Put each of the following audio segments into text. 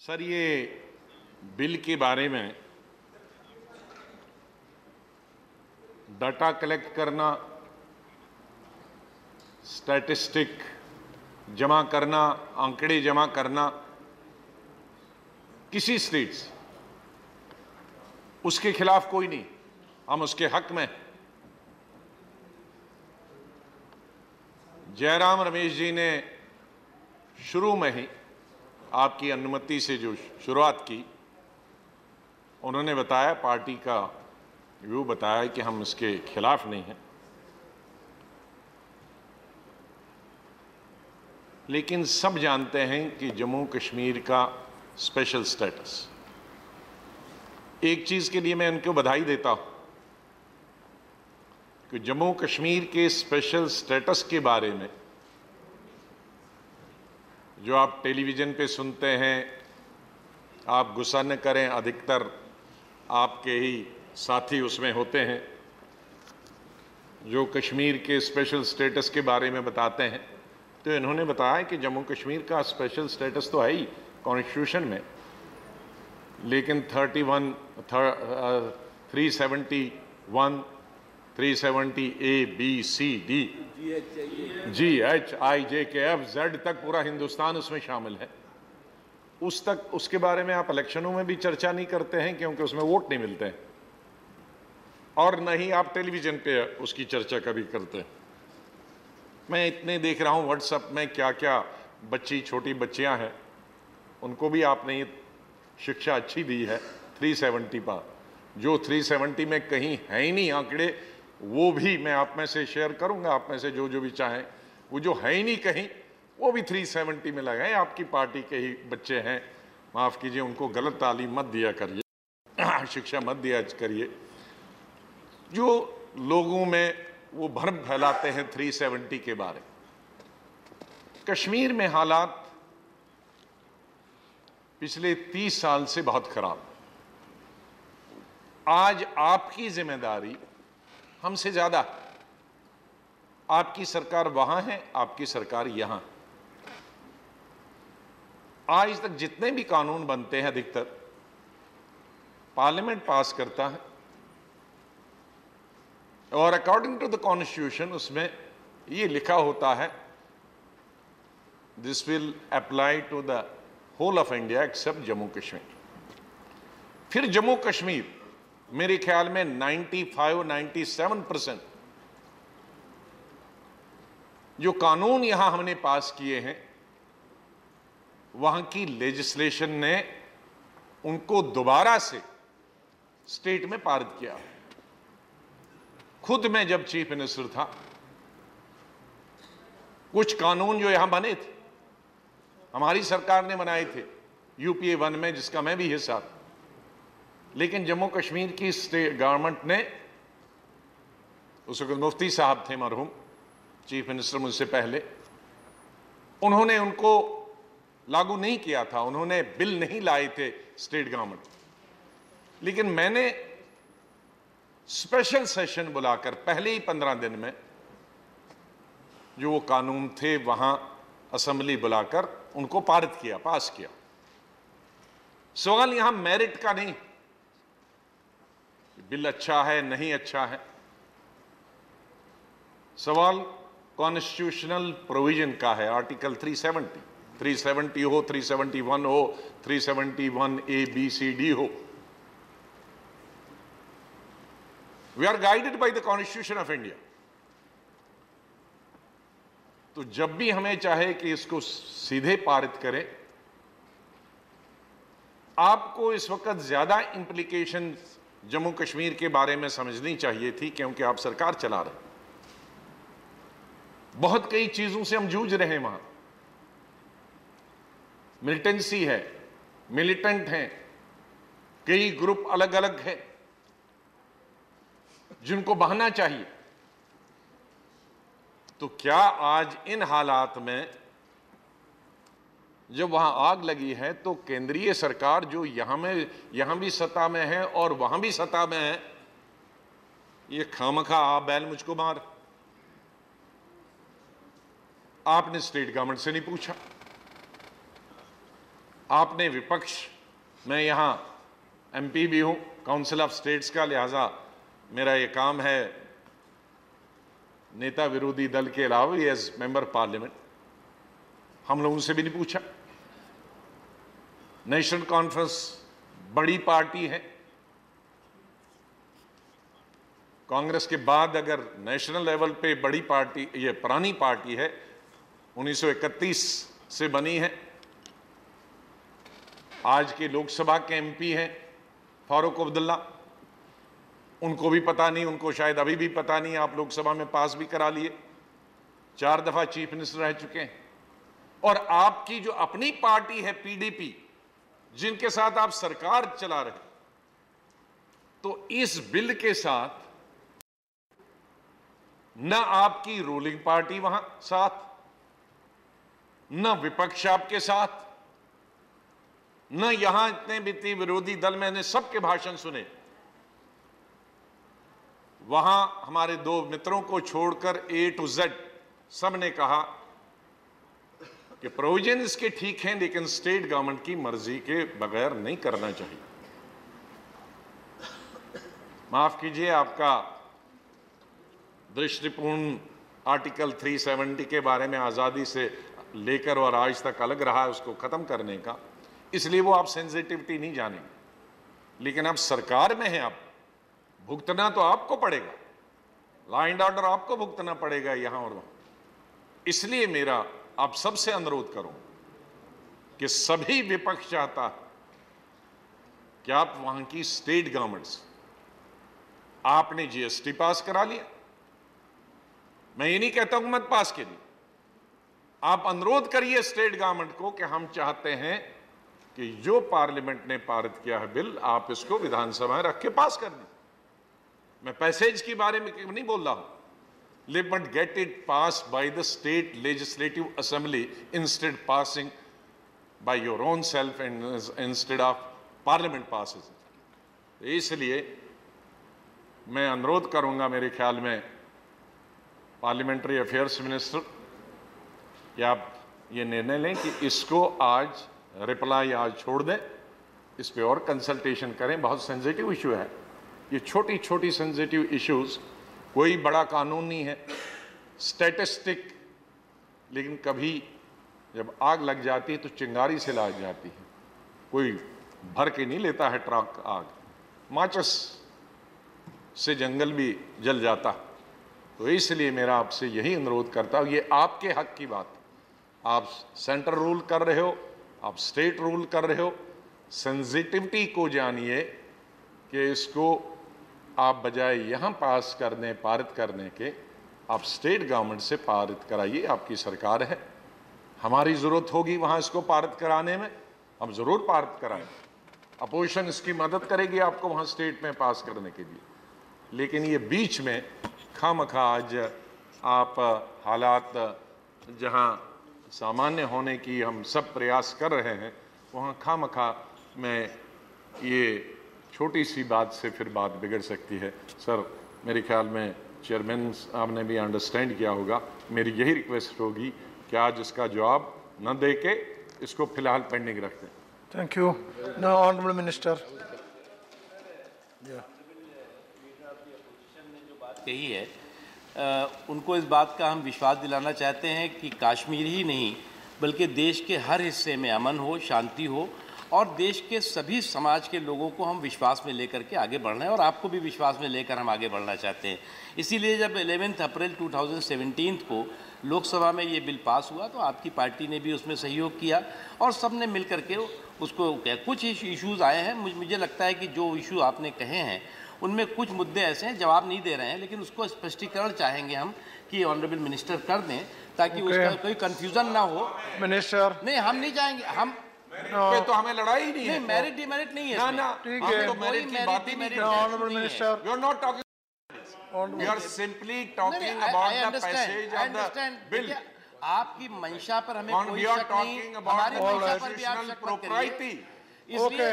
Sir, ये bill के बारे में डाटा कलेक्ट करना, स्टैटिस्टिक जमा करना, आंकड़े जमा करना, किसी स्टेट्स उसके खिलाफ कोई नहीं, हम उसके हक में। जयराम रमेश जी ने शुरू में ही आपकी अनुमति से जो शुरुआत की, उन्होंने बताया, पार्टी का व्यू बताया कि हम इसके खिलाफ नहीं हैं, लेकिन सब जानते हैं कि जम्मू कश्मीर का स्पेशल स्टेटस, एक चीज के लिए मैं इनको बधाई देता हूं कि जम्मू कश्मीर के स्पेशल स्टेटस के बारे में जो आप टेलीविजन पे सुनते हैं, आप गुस्सा न करें, अधिकतर आपके ही साथी उसमें होते हैं जो कश्मीर के स्पेशल स्टेटस के बारे में बताते हैं। तो इन्होंने बताया कि जम्मू कश्मीर का स्पेशल स्टेटस तो है ही कॉन्स्टिट्यूशन में, लेकिन 371, 370 ABCD GHIJKFZ तक पूरा हिंदुस्तान उसमें शामिल है। उसके बारे में आप इलेक्शनों में भी चर्चा नहीं करते हैं, क्योंकि उसमें वोट नहीं मिलते हैं, और न ही आप टेलीविजन पे उसकी चर्चा कभी करते हैं। मैं इतने देख रहा हूं व्हाट्सएप में क्या क्या छोटी बच्चियां हैं, उनको भी आपने शिक्षा अच्छी दी है 370 पर। जो 370 में कहीं है ही नहीं आंकड़े, वो भी मैं आप में से शेयर करूंगा, आप में से जो भी चाहें, वो जो है ही नहीं कहीं, वो भी 370 में लगाएं। आपकी पार्टी के ही बच्चे हैं, माफ कीजिए, उनको गलत तालीम मत दिया करिए, शिक्षा मत दिया करिए। जो लोगों में वो भ्रम फैलाते हैं 370 के बारे। कश्मीर में हालात पिछले 30 साल से बहुत खराब। आज आपकी जिम्मेदारी हमसे ज्यादा, आपकी सरकार वहां है, आपकी सरकार यहां। आज तक जितने भी कानून बनते हैं, अधिकतर पार्लियामेंट पास करता है, और अकॉर्डिंग टू द कॉन्स्टिट्यूशन उसमें ये लिखा होता है, this will apply to the whole of India except Jammu Kashmir. फिर जम्मू कश्मीर मेरे ख्याल में 95-97% जो कानून यहां हमने पास किए हैं, वहां की लेजिस्लेशन ने उनको दोबारा से स्टेट में पारित किया। खुद मैं जब चीफ मिनिस्टर था, कुछ कानून जो यहां बने थे, हमारी सरकार ने बनाए थे UPA 1 में, जिसका मैं भी हिस्सा था, लेकिन जम्मू कश्मीर की स्टेट गवर्नमेंट ने, उस वक्त मुफ्ती साहब थे मरहूम, चीफ मिनिस्टर मुझसे पहले, उन्होंने उनको लागू नहीं किया था, उन्होंने बिल नहीं लाए थे स्टेट गवर्नमेंट। लेकिन मैंने स्पेशल सेशन बुलाकर पहले ही 15 दिन में जो वो कानून थे वहां असेंबली बुलाकर उनको पारित किया, पास किया। सवाल यहां मेरिट का नहीं, बिल अच्छा है नहीं अच्छा है, सवाल कॉन्स्टिट्यूशनल प्रोविजन का है। आर्टिकल 370 हो, 371 हो, 371 ABCD हो। We are guided by the constitution of India. तो जब भी हमें चाहे कि इसको सीधे पारित करें, आपको इस वक्त ज्यादा इंप्लीकेशन जम्मू कश्मीर के बारे में समझनी चाहिए थी, क्योंकि आप सरकार चला रहे। बहुत कई चीजों से हम जूझ रहे हैं वहां। मिलिटेंसी है, मिलिटेंट हैं, कई ग्रुप अलग अलग हैं जिनको बहाना चाहिए। तो क्या आज इन हालात में जब वहां आग लगी है, तो केंद्रीय सरकार जो यहां भी सत्ता में है और वहां भी सत्ता में है, ये खामखा आप बैल मुझको मार। आपने स्टेट गवर्नमेंट से नहीं पूछा, आपने विपक्ष, मैं यहाँ एमपी भी हूँ काउंसिल ऑफ स्टेट्स का, लिहाजा मेरा ये काम है नेता विरोधी दल के अलावा एज मेंबर पार्लियामेंट, हम लोगों से भी नहीं पूछा। नेशनल कॉन्फ्रेंस बड़ी पार्टी है, कांग्रेस के बाद अगर नेशनल लेवल पे बड़ी पार्टी, ये पुरानी पार्टी है, 1931 से बनी है। आज के लोकसभा के एमपी हैं फारूक अब्दुल्ला, उनको भी पता नहीं, उनको शायद अभी भी पता नहीं, आप लोकसभा में पास भी करा लिए, 4 दफा चीफ मिनिस्टर रह चुके हैं। और आपकी जो अपनी पार्टी है पीडीपी, जिनके साथ आप सरकार चला रहे, तो इस बिल के साथ न आपकी रूलिंग पार्टी वहां साथ, न विपक्ष आपके साथ, न यहां इतने भी विरोधी दल, मैंने सबके भाषण सुने, वहां हमारे 2 मित्रों को छोड़कर A to Z सब ने कहा कि प्रोविजन इसके ठीक हैं, लेकिन स्टेट गवर्नमेंट की मर्जी के बगैर नहीं करना चाहिए। माफ कीजिए, आपका दृष्टिपूर्ण आर्टिकल 370 के बारे में आजादी से लेकर और आज तक अलग रहा है, उसको खत्म करने का, इसलिए वो आप सेंसिटिविटी नहीं जानेंगे। लेकिन अब सरकार में है, आप भुगतना तो आपको पड़ेगा, लॉ एंड ऑर्डर आपको भुगतना पड़ेगा यहां और वहां। इसलिए मेरा आप सबसे अनुरोध करूं कि सभी विपक्ष चाहता है कि आप वहां की स्टेट गवर्नमेंट्स, आपने जीएसटी पास करा लिया, मैं ये नहीं कहता हूं मत पास कीजिए, आप अनुरोध करिए स्टेट गवर्नमेंट को कि हम चाहते हैं कि जो पार्लियामेंट ने पारित किया है बिल, आप इसको विधानसभा में रख के पास कर दीजिए। मैं पैसेज के बारे में नहीं बोल रहा हूं, but get it pass by the state legislative assembly instead passing by your own self and instead of parliament passes. इसलिए मैं अनुरोध करूंगा, मेरे ख्याल में पार्लियामेंट्री अफेयर्स मिनिस्टर, कि आप ये निर्णय लें कि इसको आज रिप्लाई आज छोड़ दें, इस पे और कंसल्टेशन करें। बहुत सेंसिटिव इशू है ये, छोटी छोटी सेंसिटिव इश्यूज, कोई बड़ा कानून नहीं है, स्टैटिस्टिक, लेकिन कभी जब आग लग जाती है तो चिंगारी से लग जाती है, कोई भर के नहीं लेता है ट्रक आग, माचिस से जंगल भी जल जाता। तो इसलिए मेरा आपसे यही अनुरोध करता हूँ, ये आपके हक की बात, आप सेंटर रूल कर रहे हो, आप स्टेट रूल कर रहे हो, सेंसिटिविटी को जानिए कि इसको आप बजाय यहां पास करने, पारित करने के, आप स्टेट गवर्नमेंट से पारित कराइए। आपकी सरकार है, हमारी जरूरत होगी वहां इसको पारित कराने में, हम जरूर पारित कराएं, अपोजिशन इसकी मदद करेगी आपको वहां स्टेट में पास करने के लिए। लेकिन ये बीच में खामखा आज आप हालात जहां सामान्य होने की हम सब प्रयास कर रहे हैं, वहां खामखा में ये छोटी सी बात से फिर बात बिगड़ सकती है। सर, मेरे ख्याल में चेयरमैन साहब ने भी अंडरस्टैंड किया होगा, मेरी यही रिक्वेस्ट होगी कि आज इसका जवाब न दे के इसको फिलहाल पेंडिंग रख दें। Thank you. Now honourable minister. कही है, उनको इस बात का हम विश्वास दिलाना चाहते हैं कि कश्मीर ही नहीं बल्कि देश के हर हिस्से में अमन हो, शांति हो, और देश के सभी समाज के लोगों को हम विश्वास में लेकर के आगे बढ़ना है, और आपको भी विश्वास में लेकर हम आगे बढ़ना चाहते हैं। इसीलिए जब 11 अप्रैल 2017 को लोकसभा में ये बिल पास हुआ तो आपकी पार्टी ने भी उसमें सहयोग किया और सब ने मिल करके उसको कुछ इश्यूज़ आए हैं। मुझे लगता है कि जो इशू आपने कहे हैं उनमें कुछ मुद्दे ऐसे हैं, जवाब नहीं दे रहे हैं, लेकिन उसको स्पष्टीकरण चाहेंगे हम कि ऑनरेबल मिनिस्टर कर दें, ताकि उसका कोई कंफ्यूजन ना हो। मिनिस्टर नहीं, हम नहीं चाहेंगे, हम पे तो हमें लड़ाई नहीं है, मेरिट डिमेरिट नहीं है, ना ठीक है, तो मेरिट की बात ही नहीं। Honourable minister, you are not talking, you are simply talking about the passage of the bill. आपकी मंशा पर हमें कोई शक नहीं, हमारी मंशा पर भी आप शक मत करिए। इसलिए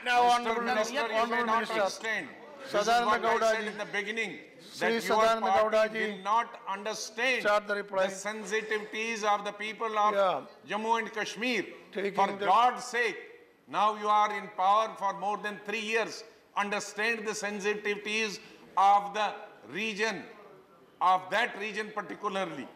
now honourable minister, Sadananda Gowda ji, in the beginning, Sri that your Sadananda Gowda party ji, will not understand start the reply. sensitivities of the people of Yeah. Jammu and Kashmir. Taking For the- God's sake, now you are in power for more than 3 years. Understand the sensitivities of the region, of that region particularly.